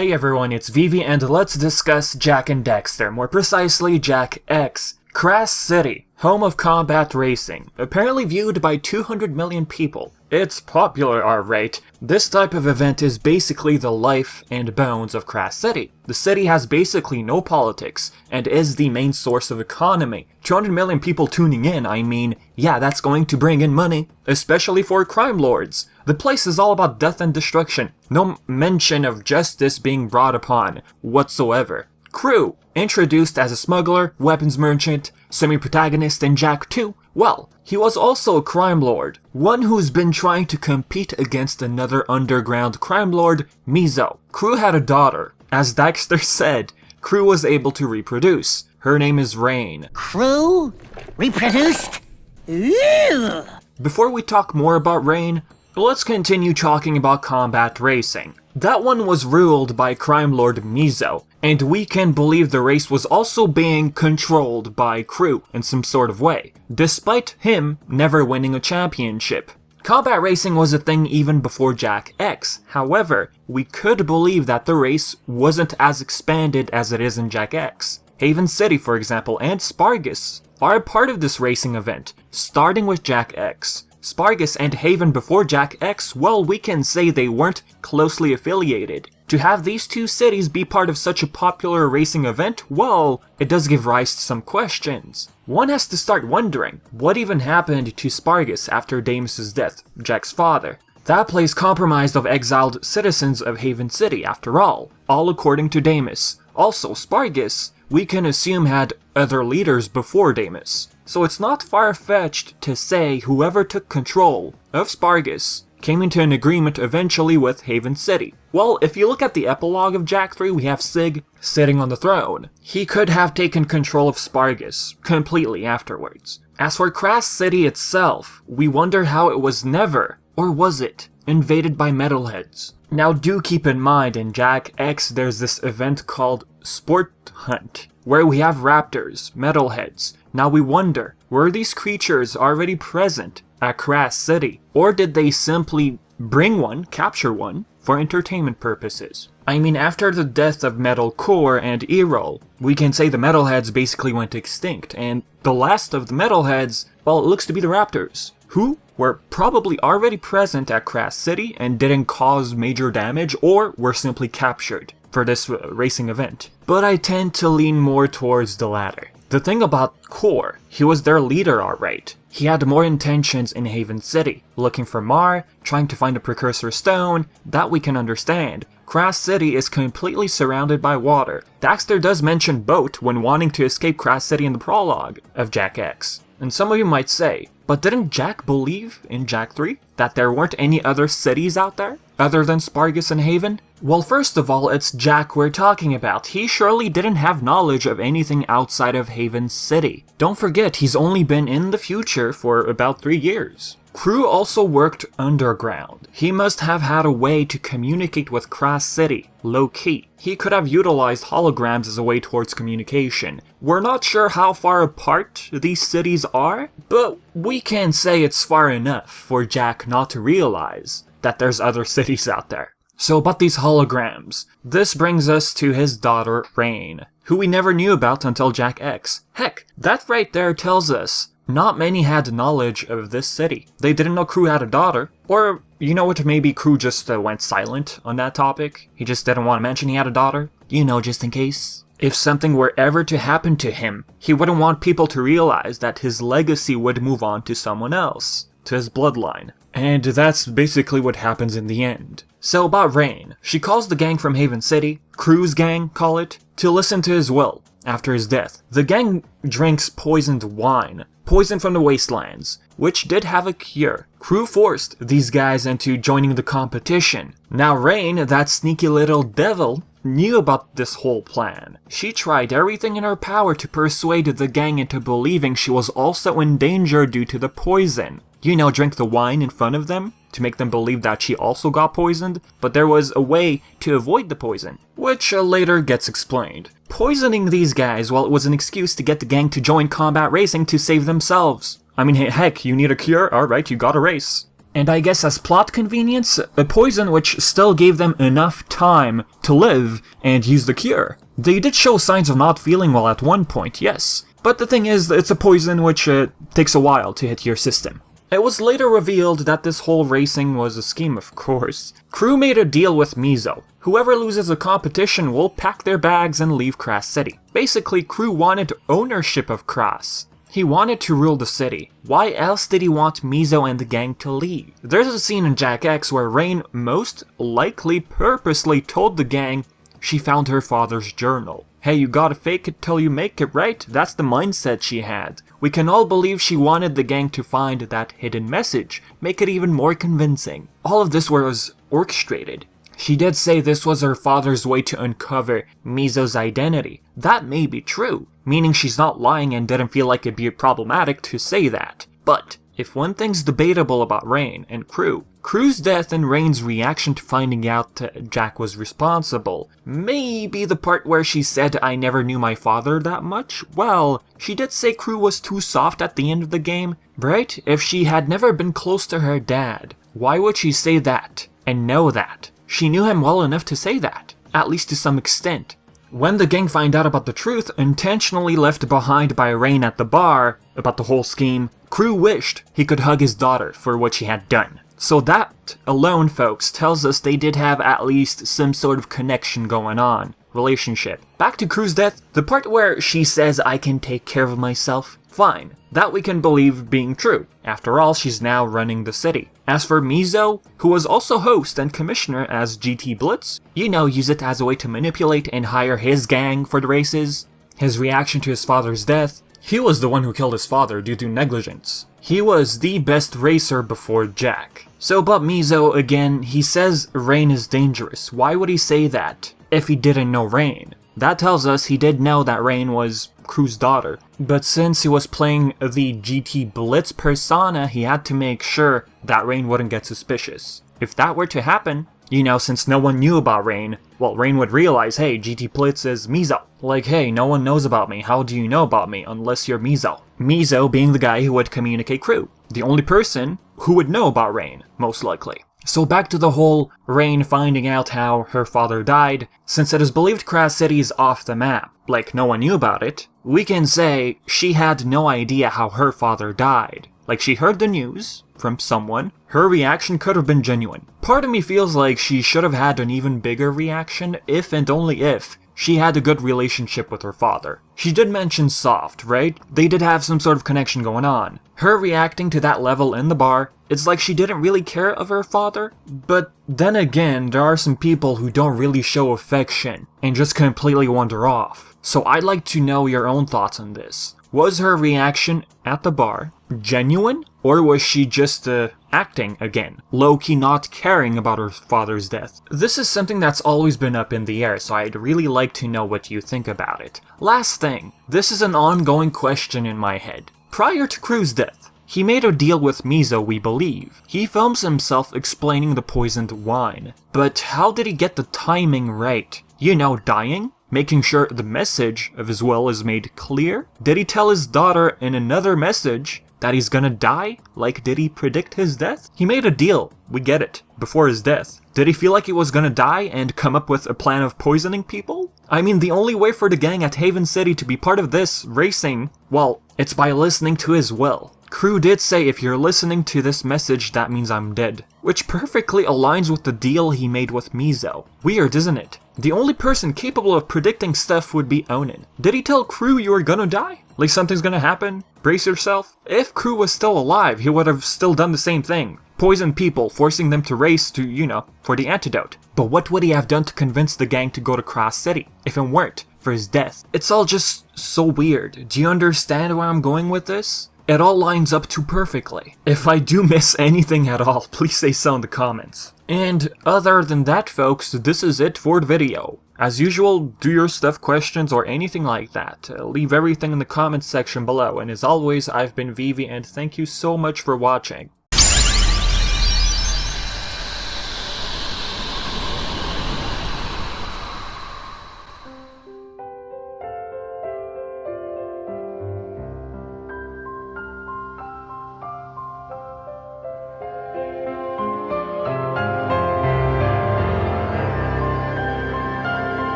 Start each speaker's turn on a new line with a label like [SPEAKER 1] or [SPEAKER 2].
[SPEAKER 1] Hey everyone, it's Vivi and let's discuss Jak and Daxter, more precisely Jak X. Kras City, home of combat racing, apparently viewed by 200 million people. It's popular, alright. This type of event is basically the life and bones of Kras City. The city has basically no politics, and is the main source of economy. 200 million people tuning in, I mean, yeah, that's going to bring in money, especially for crime lords. The place is all about death and destruction, no mention of justice being brought upon whatsoever. Krew, introduced as a smuggler, weapons merchant, semi-protagonist in Jak 2, well, he was also a crime lord, one who's been trying to compete against another underground crime lord, Mizo. Krew had a daughter. As Daxter said, Krew was able to reproduce. Her name is Rain.
[SPEAKER 2] Krew? Reproduced? Ew.
[SPEAKER 1] Before we talk more about Rain, let's continue talking about combat racing. That one was ruled by crime lord Mizo, and we can believe the race was also being controlled by Krew in some sort of way, despite him never winning a championship. Combat racing was a thing even before Jak X, however, we could believe that the race wasn't as expanded as it is in Jak X. Haven City, for example, and Spargus are a part of this racing event, starting with Jak X. Spargus and Haven before Jak X, well, we can say they weren't closely affiliated. To have these two cities be part of such a popular racing event, well, it does give rise to some questions. One has to start wondering, what even happened to Spargus after Damus's death, Jak's father? That place compromised of exiled citizens of Haven City, after all according to Damus. Also, Spargus, we can assume had other leaders before Damus. So it's not far-fetched to say whoever took control of Spargus came into an agreement eventually with Haven City. Well, if you look at the epilogue of Jak 3, we have Sig sitting on the throne. He could have taken control of Spargus completely afterwards. As for Kras City itself, we wonder how it was never, or was it, invaded by metalheads. Now do keep in mind, in Jak X there's this event called Sport Hunt, where we have raptors, metalheads. Now we wonder, were these creatures already present at Kras City, or did they simply bring one, capture one, for entertainment purposes? I mean, after the death of Metalcore and Erol, we can say the metalheads basically went extinct, and the last of the metalheads, well, it looks to be the raptors, who were probably already present at Kras City and didn't cause major damage, or were simply captured for this racing event. But I tend to lean more towards the latter. The thing about Core, he was their leader alright. He had more intentions in Haven City, looking for Mar, trying to find a precursor stone, that we can understand. Kras City is completely surrounded by water. Daxter does mention boat when wanting to escape Kras City in the prologue of Jak X. And some of you might say, but didn't Jak believe in Jak 3 that there weren't any other cities out there, other than Spargus and Haven? Well, first of all, it's Jak we're talking about. He surely didn't have knowledge of anything outside of Haven City. Don't forget, he's only been in the future for about 3 years. Krew also worked underground. He must have had a way to communicate with Kras City, low-key. He could have utilized holograms as a way towards communication. We're not sure how far apart these cities are, but we can say it's far enough for Jak not to realize that there's other cities out there. So about these holograms, this brings us to his daughter, Rain, who we never knew about until Jak X. Heck, that right there tells us not many had knowledge of this city. They didn't know Krew had a daughter, or, you know what, maybe Krew just went silent on that topic. He just didn't want to mention he had a daughter, you know, just in case. If something were ever to happen to him, he wouldn't want people to realize that his legacy would move on to someone else, to his bloodline. And that's basically what happens in the end. So about Rain, she calls the gang from Haven City, Krew's gang, call it, to listen to his will after his death. The gang drinks poisoned wine, poison from the wastelands, which did have a cure. Krew forced these guys into joining the competition. Now Rain, that sneaky little devil, knew about this whole plan. She tried everything in her power to persuade the gang into believing she was also in danger due to the poison. You know, drink the wine in front of them to make them believe that she also got poisoned, but there was a way to avoid the poison, which later gets explained. Poisoning these guys, well, it was an excuse to get the gang to join combat racing to save themselves. I mean, heck, you need a cure? Alright, you got a race. And I guess as plot convenience, a poison which still gave them enough time to live and use the cure. They did show signs of not feeling well at one point, yes. But the thing is, it's a poison which takes a while to hit your system. It was later revealed that this whole racing was a scheme, of course. Krew made a deal with Mizo. Whoever loses the competition will pack their bags and leave Kras City. Basically, Krew wanted ownership of Kras. He wanted to rule the city. Why else did he want Mizo and the gang to leave? There's a scene in Jak X where Rain most likely purposely told the gang she found her father's journal. Hey, you gotta fake it till you make it, right? That's the mindset she had. We can all believe she wanted the gang to find that hidden message, make it even more convincing. All of this was orchestrated. She did say this was her father's way to uncover Mizo's identity. That may be true, meaning she's not lying and didn't feel like it'd be problematic to say that. But if one thing's debatable about Rain and Krew, Krew's death and Rain's reaction to finding out Jak was responsible, maybe the part where she said I never knew my father that much? Well, she did say Krew was too soft at the end of the game, right? If she had never been close to her dad, why would she say that and know that? She knew him well enough to say that, at least to some extent. When the gang find out about the truth, intentionally left behind by Rain at the bar, about the whole scheme, Krew wished he could hug his daughter for what she had done. So that alone, folks, tells us they did have at least some sort of connection going on. Relationship. Back to Krew's death, the part where she says I can take care of myself, fine. That we can believe being true. After all, she's now running the city. As for Mizo, who was also host and commissioner as GT Blitz, use it as a way to manipulate and hire his gang for the races. His reaction to his father's death, he was the one who killed his father due to negligence. He was the best racer before Jak. So about Mizo, again, he says Rain is dangerous. Why would he say that if he didn't know Rain? That tells us he did know that Rain was Krews Daughter. But since he was playing the GT Blitz persona, he had to make sure that Rain wouldn't get suspicious. If that were to happen, since no one knew about Rain, well, Rain would realize, hey, GT Blitz is Mizo. Like, hey, no one knows about me. How do you know about me unless you're Mizo? Mizo being the guy who would communicate Krew. The only person who would know about Rain, most likely. So back to the whole Rain finding out how her father died. Since it is believed Kras City is off the map, like no one knew about it, we can say she had no idea how her father died. Like she heard the news from someone, her reaction could have been genuine. Part of me feels like she should have had an even bigger reaction if and only if she had a good relationship with her father. She did mention soft, right? They did have some sort of connection going on. Her reacting to that level in the bar, it's like she didn't really care of her father. But then again, there are some people who don't really show affection and just completely wander off. So I'd like to know your own thoughts on this. Was her reaction at the bar genuine? Or was she just acting again, low-key not caring about her father's death? This is something that's always been up in the air, so I'd really like to know what you think about it. Last thing, this is an ongoing question in my head. Prior to Krew's death, he made a deal with Mizo, we believe. He films himself explaining the poisoned wine. But how did he get the timing right? Dying? Making sure the message of his will is made clear? Did he tell his daughter in another message that he's gonna die? Like, did he predict his death? He made a deal, we get it, before his death. Did he feel like he was gonna die and come up with a plan of poisoning people? I mean, the only way for the gang at Haven City to be part of this racing, well, it's by listening to his will. Krew did say, if you're listening to this message, that means I'm dead. Which perfectly aligns with the deal he made with Mizo. Weird, isn't it? The only person capable of predicting stuff would be Onin. Did he tell Krew you were gonna die? Like something's gonna happen? Brace yourself? If Krew was still alive, he would have still done the same thing. Poison people, forcing them to race to, for the antidote. But what would he have done to convince the gang to go to Kras City, if it weren't for his death? It's all just so weird. Do you understand where I'm going with this? It all lines up too perfectly. If I do miss anything at all, please say so in the comments. And other than that, folks, this is it for the video. As usual, do your stuff questions or anything like that. Leave everything in the comments section below. And as always, I've been Vivi, and thank you so much for watching.